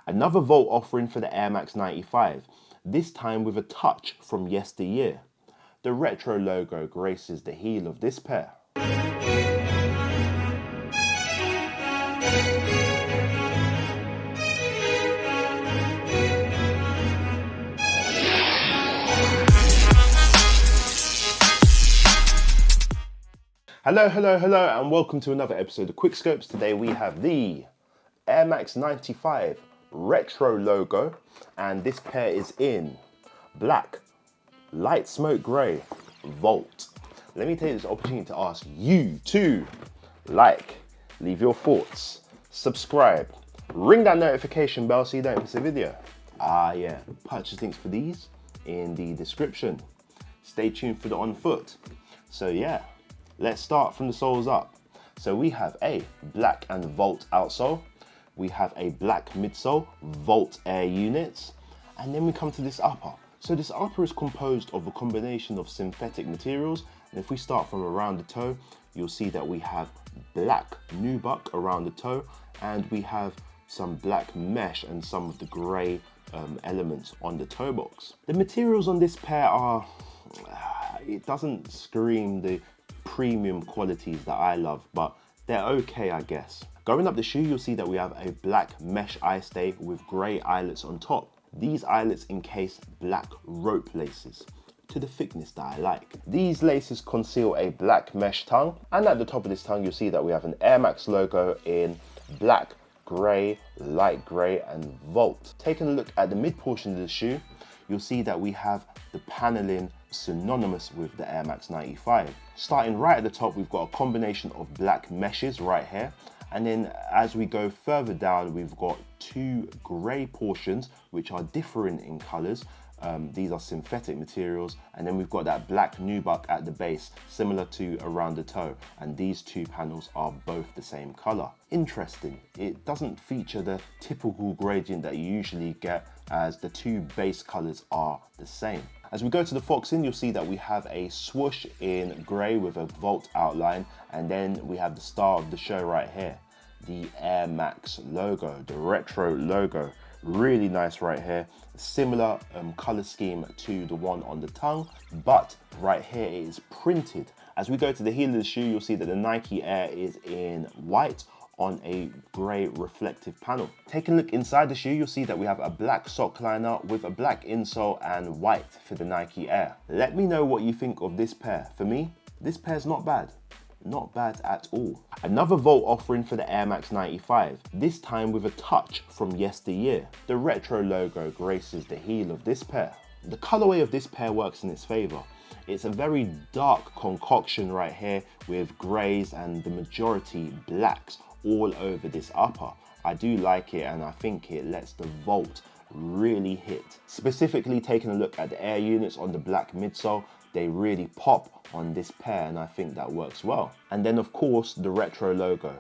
Another Volt offering for the Air Max 95, this time with a touch from yesteryear. The retro logo graces the heel of this pair. Hello, and welcome to another episode of QuickSchopes. Today we have the Air Max 95 retro logo, and this pair is in black, light smoke grey, Volt. Let me take this opportunity to ask you to like, leave your thoughts, subscribe, ring that notification bell so you don't miss a video. Yeah, purchase links for these in the description. Stay tuned for the on foot. So yeah, let's start from the soles up. So we have a black and Volt outsole. We have a black midsole, Volt air units. And then we come to this upper. So this upper is composed of a combination of synthetic materials. And if we start from around the toe, you'll see that we have black nubuck around the toe. And we have some black mesh and some of the gray elements on the toe box. The materials on this pair are, it doesn't scream the premium qualities that I love, but they're okay, I guess. Going up the shoe, you'll see that we have a black mesh eye stay with grey eyelets on top. These eyelets encase black rope laces to the thickness that I like. These laces conceal a black mesh tongue, and at the top of this tongue, you'll see that we have an Air Max logo in black, grey, light grey, and Volt. Taking a look at the mid portion of the shoe, you'll see that we have the paneling synonymous with the Air Max 95. Starting right at the top, we've got a combination of black meshes right here. And then as we go further down, we've got two grey portions, which are different in colours. These are synthetic materials. And then we've got that black nubuck at the base, similar to around the toe. And these two panels are both the same colour. Interesting, it doesn't feature the typical gradient that you usually get, as the two base colours are the same. As we go to the foxing, you'll see that we have a swoosh in grey with a Volt outline, and then we have the star of the show right here, the Air Max logo, the retro logo. Really nice right here. Similar colour scheme to the one on the tongue, but right here it is printed. As we go to the heel of the shoe, you'll see that the Nike Air is in white on a grey reflective panel. Taking a look inside the shoe, you'll see that we have a black sock liner with a black insole and white for the Nike Air. Let me know what you think of this pair. For me, this pair's not bad. Not bad at all. Another Volt offering for the Air Max 95, this time with a touch from yesteryear. The retro logo graces the heel of this pair. The colorway of this pair works in its favor. It's a very dark concoction right here with greys and the majority blacks all over this upper. I do like it, and I think it lets the Volt really hit. Specifically taking a look at the air units on the black midsole, they really pop on this pair, and I think that works well. And then of course the retro logo,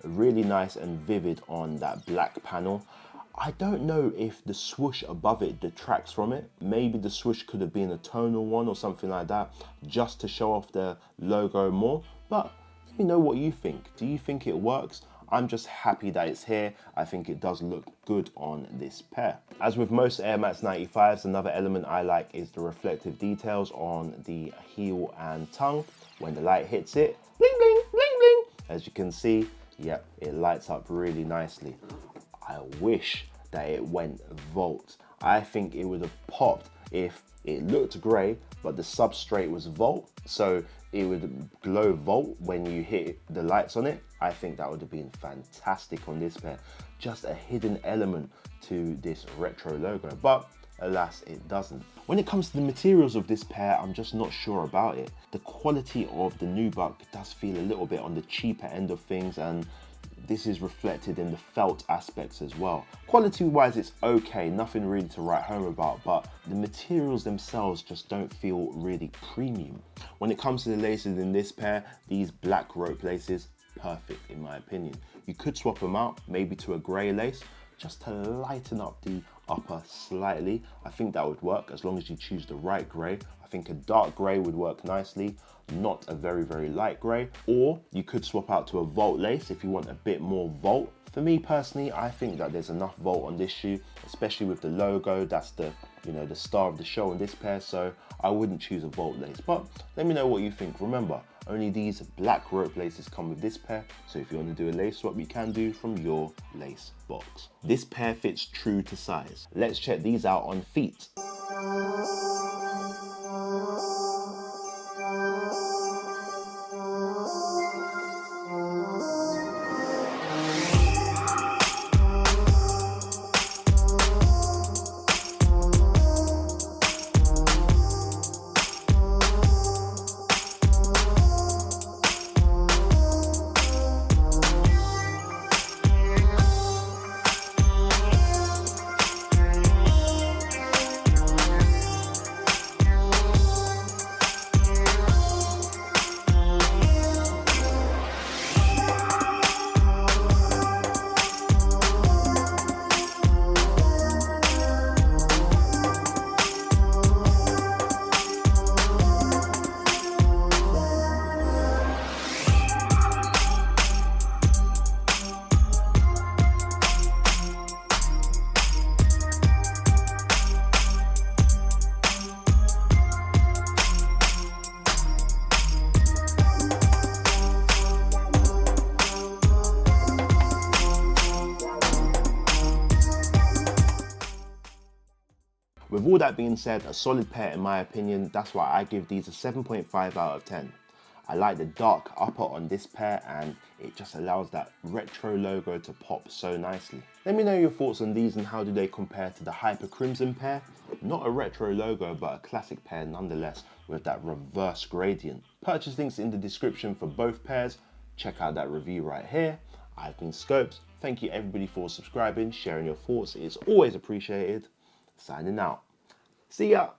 really nice and vivid on that black panel. I don't know if the swoosh above it detracts from it. Maybe the swoosh could have been a tonal one or something like that, just to show off the logo more. But let me know what you think. Do you think it works? I'm just happy that it's here. I think it does look good on this pair. As with most Air Max 95s, another element I like is the reflective details on the heel and tongue. When the light hits it, bling, bling, bling, bling. As you can see, yep, it lights up really nicely. I wish that it went Volt. I think it would have popped if it looked grey, but the substrate was Volt, so it would glow Volt when you hit the lights on it. I think that would have been fantastic on this pair. Just a hidden element to this retro logo, but alas, it doesn't. When it comes to the materials of this pair, I'm just not sure about it. The quality of the nubuck does feel a little bit on the cheaper end of things, and this is reflected in the felt aspects as well. Quality wise, it's okay, nothing really to write home about, but the materials themselves just don't feel really premium. When it comes to the laces in this pair, these black rope laces, perfect in my opinion. You could swap them out, maybe to a grey lace, just to lighten up the upper slightly. I think that would work as long as you choose the right grey. I think a dark grey would work nicely, not a very, very light grey. Or you could swap out to a Volt lace if you want a bit more Volt. For me personally, I think that there's enough volt on this shoe, especially with the logo. That's the, you know, the star of the show on this pair, so I wouldn't choose a volt lace. But let me know what you think. Remember, only these black rope laces come with this pair, so if you want to do a lace swap, you can do from your lace box. This pair fits true to size. Let's check these out on feet. With all that being said, a solid pair in my opinion. That's why I give these a 7.5 out of 10. I like the dark upper on this pair and it just allows that retro logo to pop so nicely. Let me know your thoughts on these and how do they compare to the Hyper Crimson pair. Not a retro logo, but a classic pair nonetheless with that reverse gradient. Purchase links in the description for both pairs. Check out that review right here. I've been Schopes. Thank you everybody for subscribing, sharing your thoughts. It is always appreciated. Signing out. See ya.